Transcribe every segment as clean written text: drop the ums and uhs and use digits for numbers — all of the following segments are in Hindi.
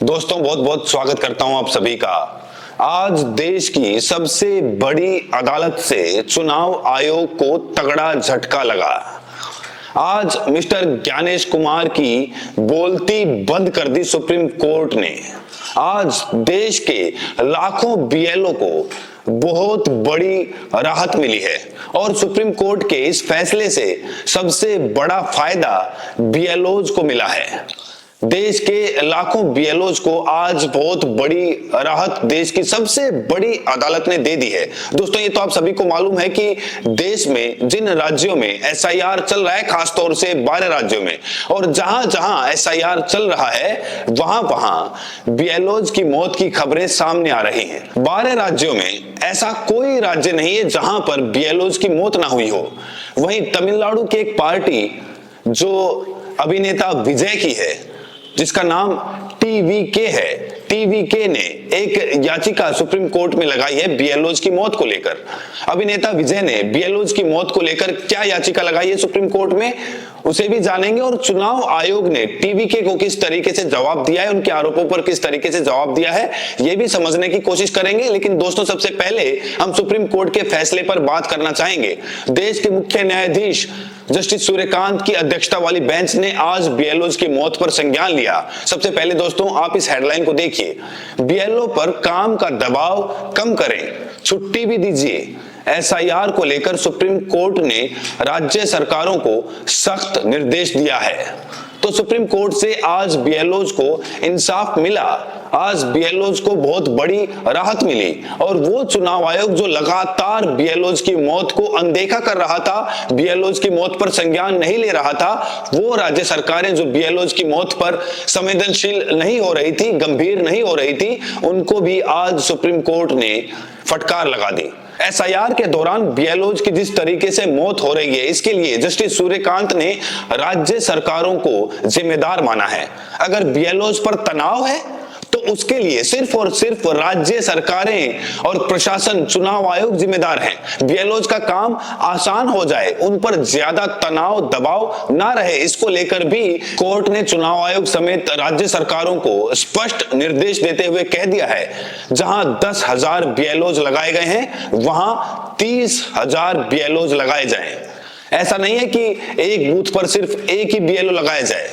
दोस्तों बहुत बहुत स्वागत करता हूं आप सभी का। आज देश की सबसे बड़ी अदालत से चुनाव आयोग को तगड़ा झटका लगा। आज मिस्टर ज्ञानेश कुमार की बोलती बंद कर दी सुप्रीम कोर्ट ने। आज देश के लाखों बीएलओ को बहुत बड़ी राहत मिली है और सुप्रीम कोर्ट के इस फैसले से सबसे बड़ा फायदा बीएलओज को मिला है। देश के लाखों बीएलओज को आज बहुत बड़ी राहत देश की सबसे बड़ी अदालत ने दे दी है। दोस्तों ये तो आप सभी को मालूम है कि देश में जिन राज्यों में एसआईआर चल रहा है, खासतौर से 12 राज्यों में, और जहां जहां एसआईआर चल रहा है वहां वहां बीएलओज की मौत की खबरें सामने आ रही हैं। 12 राज्यों में ऐसा कोई राज्य नहीं है जहां पर बीएलओज की मौत ना हुई हो। वहीं तमिलनाडु की एक पार्टी जो अभिनेता विजय की है, जिसका नाम टीवीके है, टीवीके ने एक याचिका सुप्रीम कोर्ट में लगाई है बीएलओज की मौत को लेकर। अभिनेता विजय ने बीएलओज की मौत को लेकर क्या याचिका लगाई है सुप्रीम कोर्ट में, उसे भी जानेंगे। और चुनाव आयोग ने टीवीके को किस तरीके से जवाब दिया है, उनके आरोपों पर किस तरीके से जवाब दिया है, यह भी समझने की कोशिश करेंगे। लेकिन दोस्तों सबसे पहले हम सुप्रीम कोर्ट के फैसले पर बात करना चाहेंगे। देश के मुख्य न्यायाधीश जस्टिस सूर्यकांत की अध्यक्षता वाली बेंच ने आज बीएलओज की मौत पर संज्ञान लिया। सबसे पहले दोस्तों आप इस हेडलाइन को देखिए, बीएलओ पर काम का दबाव कम करें, छुट्टी भी दीजिए। एसआईआर को लेकर सुप्रीम कोर्ट ने राज्य सरकारों को सख्त निर्देश दिया है। तो सुप्रीम कोर्ट से आज बीएलओज को इंसाफ मिला, आज बीएलओज को बहुत बड़ी राहत मिली। और वो चुनाव आयोग जो लगातार बीएलओज की मौत को अनदेखा कर रहा था, बीएलओज की मौत पर संज्ञान नहीं ले रहा था, वो राज्य सरकारें जो बीएलओज की मौत पर संवेदनशील नहीं हो रही थी, गंभीर नहीं हो रही थी, उनको भी आज सुप्रीम कोर्ट ने फटकार लगा दी। एसआईआर के दौरान बीएलओज की जिस तरीके से मौत हो रही है, इसके लिए जस्टिस सूर्यकांत ने राज्य सरकारों को जिम्मेदार माना है। अगर बीएलओज पर तनाव है तो उसके लिए सिर्फ और सिर्फ राज्य सरकारें और प्रशासन, चुनाव आयोग जिम्मेदार हैं। बीएलओज का काम आसान हो जाए, उन पर ज्यादा तनाव दबाव ना रहे, इसको लेकर भी कोर्ट ने चुनाव आयोग समेत राज्य सरकारों को स्पष्ट निर्देश देते हुए कह दिया है, जहां 10,000 बीएलओज लगाए गए हैं वहां 30,000 बीएलओज लगाए जाएं। ऐसा नहीं है कि एक बूथ पर सिर्फ एक ही बीएलओ लगाया जाए।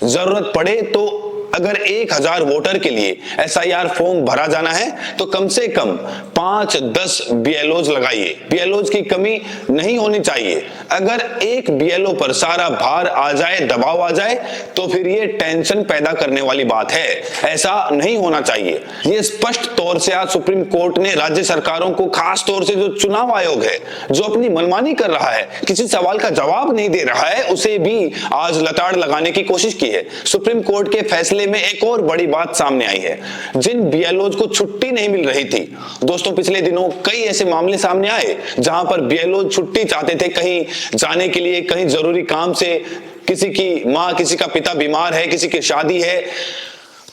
जरूरत पड़े तो अगर 1,000 वोटर के लिए एसआईआर फॉर्म भरा जाना है तो कम से कम 5-10 बीएलओज लगाइए। बीएलओज की कमी नहीं होनी चाहिए। अगर एक बीएलओ पर सारा भार आ जाए, दबाव आ जाए, तो फिर ये टेंशन पैदा करने वाली बात है। ऐसा नहीं होना चाहिए। ये स्पष्ट तौर से आज सुप्रीम कोर्ट ने राज्य सरकारों को, खास तौर से जो चुनाव आयोग है, जो अपनी मनमानी कर रहा है, किसी सवाल का जवाब नहीं दे रहा है, उसे भी आज लताड़ लगाने की कोशिश की है। सुप्रीम कोर्ट के फैसले में एक और बड़ी बात सामने आई है। जिन बीएलओज को छुट्टी नहीं मिल रही थी, दोस्तों पिछले दिनों कई ऐसे मामले सामने आए जहां पर बीएलओ छुट्टी चाहते थे कहीं जाने के लिए, कहीं जरूरी काम से, किसी की मां, किसी का पिता बीमार है, किसी की शादी है,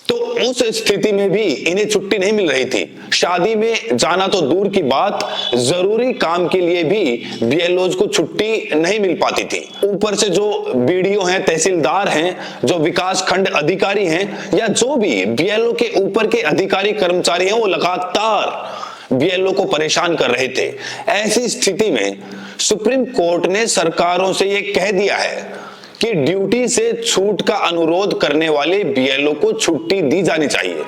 तो उस स्थिति में भी इन्हें छुट्टी नहीं मिल रही थी। शादी में जाना तो दूर की बात, जरूरी काम के लिए भी बीएलओज को छुट्टी नहीं मिल पाती थी। ऊपर से जो बीडीओ हैं, तहसीलदार हैं, जो विकास खंड अधिकारी हैं, या जो भी बीएलओ के ऊपर के अधिकारी कर्मचारी हैं, वो लगातार बीएलओ को परेशान कर रहे थे। ऐसी स्थिति में सुप्रीम कोर्ट ने सरकारों से ये कह दिया है कि ड्यूटी से छूट का अनुरोध करने वाले बीएलओ को छुट्टी दी जानी चाहिए।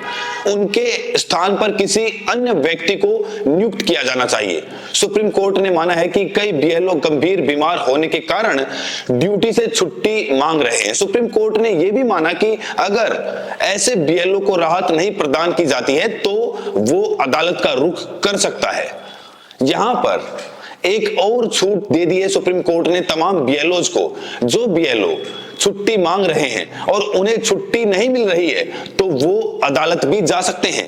उनके स्थान पर किसी अन्य व्यक्ति को नियुक्त किया जाना चाहिए। सुप्रीम कोर्ट ने माना है कि कई बीएलओ गंभीर बीमार होने के कारण ड्यूटी से छुट्टी मांग रहे हैं। सुप्रीम कोर्ट ने यह भी माना कि अगर ऐसे बीएलओ को राहत नहीं प्रदान की जाती है तो वो अदालत का रुख कर सकता है। यहां पर एक और छूट दे दी है सुप्रीम कोर्ट ने तमाम बीएलओज को। जो बीएलओ छुट्टी मांग रहे हैं और उन्हें छुट्टी नहीं मिल रही है तो वो अदालत भी जा सकते हैं।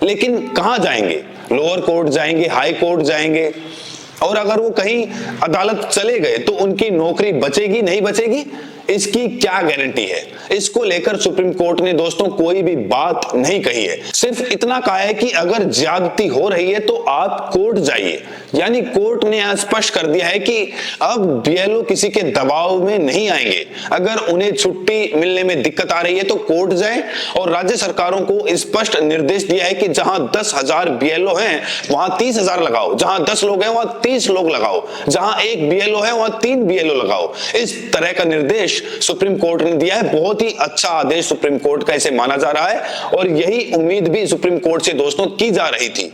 लेकिन कहां जाएंगे? लोअर कोर्ट जाएंगे, हाई कोर्ट जाएंगे? और अगर वो कहीं अदालत चले गए तो उनकी नौकरी बचेगी नहीं बचेगी, इसकी क्या गारंटी है? इसको लेकर सुप्रीम कोर्ट ने दोस्तों कोई भी बात नहीं कही है। सिर्फ इतना कहा है कि अगर ज्यादती हो रही है तो आप कोर्ट जाइए। यानी कोर्ट ने स्पष्ट कर दिया है कि अब बीएलओ किसी के दबाव में नहीं आएंगे। अगर उन्हें छुट्टी मिलने में दिक्कत आ रही है तो कोर्ट जाए, और राज्य सरकारों को स्पष्ट निर्देश दिया है कि जहां 10,000 बीएलओ हैं वहां 30,000 लगाओ, जहां 10 लोग हैं वहां 30 लोग लगाओ, जहां 1 बीएलओ है वहां 3 बीएलओ लगाओ। इस तरह का निर्देश सुप्रीम कोर्ट ने दिया है। बहुत ही अच्छा आदेश सुप्रीम कोर्ट का इसे माना जा रहा है, और यही उम्मीद भी सुप्रीम कोर्ट से दोस्तों की जा रही थी।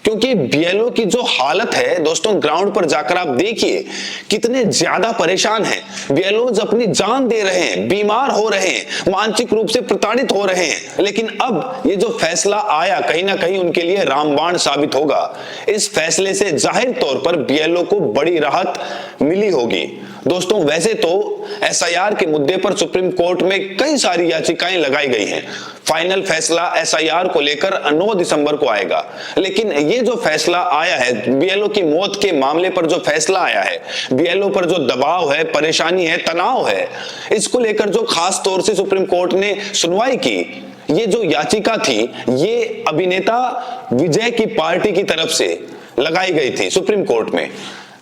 क्योंकि बीएलओ की जो हालत है दोस्तों, ग्राउंड पर जाकर आप देखिए कितने ज्यादा परेशान हैं। बीएलओज अपनी जान दे रहे हैं, बीमार हो रहे हैं, मानसिक रूप से प्रताड़ित हो रहे हैं। लेकिन अब ये जो फैसला आया कहीं ना कहीं उनके लिए रामबाण साबित होगा। इस फैसले से जाहिर तौर पर बीएलओ को बड़ी राहत मिली होगी। दोस्तों वैसे तो एसआईआर के मुद्दे पर सुप्रीम कोर्ट में कई सारी याचिकाएं लगाई गई हैं। फाइनल फैसला एसआईआर को लेकर 9 दिसंबर को आएगा। लेकिन ये जो फैसला आया है, बीएलओ की मौत के मामले पर जो फैसला आया है, बीएलओ पर जो दबाव है, परेशानी है, तनाव है, इसको लेकर जो खास तौर से सुप्रीम कोर्ट ने सुनवाई की, ये जो याचिका थी ये अभिनेता विजय की पार्टी की तरफ से लगाई गई थी सुप्रीम कोर्ट में।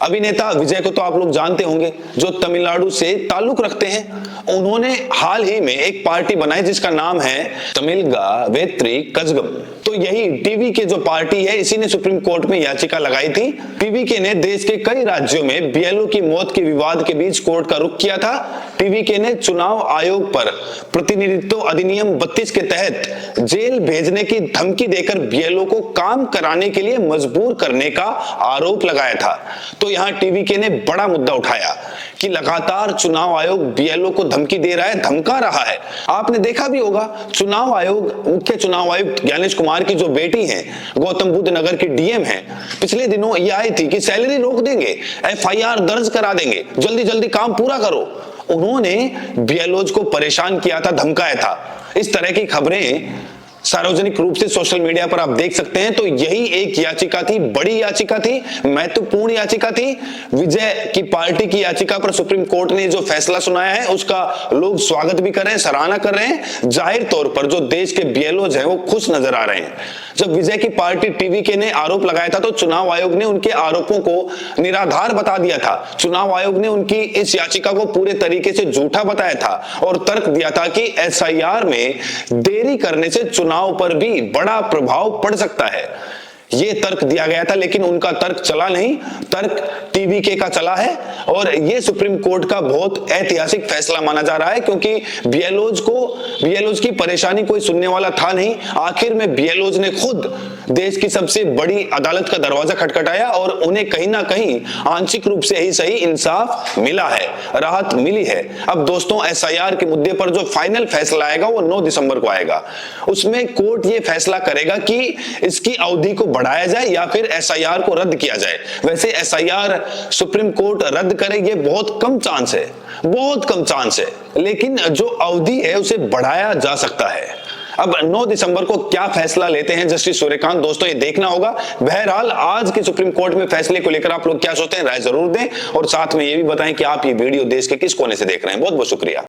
अभिनेता विजय को तो आप लोग जानते होंगे, जो तमिलनाडु से ताल्लुक रखते हैं। उन्होंने हाल ही में एक पार्टी बनाई जिसका नाम है तमिलगा वेत्री कजगम। तो यही टीवीके जो पार्टी है, इसी ने सुप्रीम कोर्ट में याचिका लगाई थी। टीवीके ने देश के कई राज्यों में बीएलओ की मौत के विवाद के बीच कोर्ट का रुख किया था। टीवीके ने चुनाव आयोग पर प्रतिनिधित्व अधिनियम 32 के तहत जेल भेजने की धमकी देकर बीएलओ को काम कराने के लिए मजबूर करने का आरोप लगाया था। तो यहां टीवीके ने बड़ा मुद्दा उठाया कि लगातार चुनाव आयोग बीएलओ को धमकी दे रहा है, धमका रहा है। आपने देखा भी होगा, चुनाव आयोग, मुख्य चुनाव आयुक्त ज्ञानेश कुमार की जो बेटी है, गौतम बुद्ध नगर की डीएम है, पिछले दिनों ये आई थी कि सैलरी रोक देंगे, एफआईआर दर्ज करा देंगे, जल्दी जल्दी काम पूरा करो। उन्होंने बीएलओज को परेशान किया था, धमकाया था। इस तरह की खबरें सार्वजनिक रूप से सोशल मीडिया पर आप देख सकते हैं। तो यही एक याचिका थी, बड़ी याचिका थी, महत्वपूर्ण याचिका थी। विजय की पार्टी की याचिका पर सुप्रीम कोर्ट ने जो फैसला सुनाया है उसका लोग स्वागत भी कर रहे हैं, सराहना कर रहे हैं। जाहिर तौर पर जो देश के बीएलओज हैं वो खुश नजर आ रहे हैं। जब विजय की पार्टी टीवीके ने आरोप लगाया था तो चुनाव आयोग ने उनके आरोपों को निराधार बता दिया था। चुनाव आयोग ने उनकी इस याचिका को पूरे तरीके से झूठा बताया था और तर्क दिया था कि एसआईआर में देरी करने से चुनाव पर भी बड़ा प्रभाव पड़ सकता है। ये तर्क दिया गया था, लेकिन उनका तर्क चला नहीं, तर्क टीवीके का चला है। और ये सुप्रीम कोर्ट का बहुत ऐतिहासिक फैसला माना जा रहा है, क्योंकि बीएलओज की परेशानी कोई सुनने वाला था नहीं। आखिर में बीएलओज ने खुद देश की सबसे बड़ी अदालत का दरवाजा खटखटाया और उन्हें कहीं ना कहीं आंशिक रूप से ही सही इंसाफ मिला है, राहत मिली है। अब दोस्तों एसआईआर के मुद्दे पर जो फाइनल फैसला आएगा वो 9 दिसंबर को आएगा। उसमें कोर्ट ये फैसला करेगा कि इसकी अवधि को बढ़ाया जाए या फिर एसआईआर को रद्द किया जाए। वैसे एसआईआर सुप्रीम कोर्ट रद्द करे ये बहुत कम चांस है, बहुत कम चांस है, लेकिन जो अवधि है उसे बढ़ाया जा सकता है। अब 9 दिसंबर को क्या फैसला लेते हैं जस्टिस सूर्यकांत, दोस्तों ये देखना होगा। बहरहाल आज के सुप्रीम कोर्ट में फैसले को लेकर आप लोग क्या सोचते हैं, राय जरूर दें और साथ में ये भी बताएं कि आप ये वीडियो देश के किस कोने से देख रहे हैं। बहुत बहुत शुक्रिया।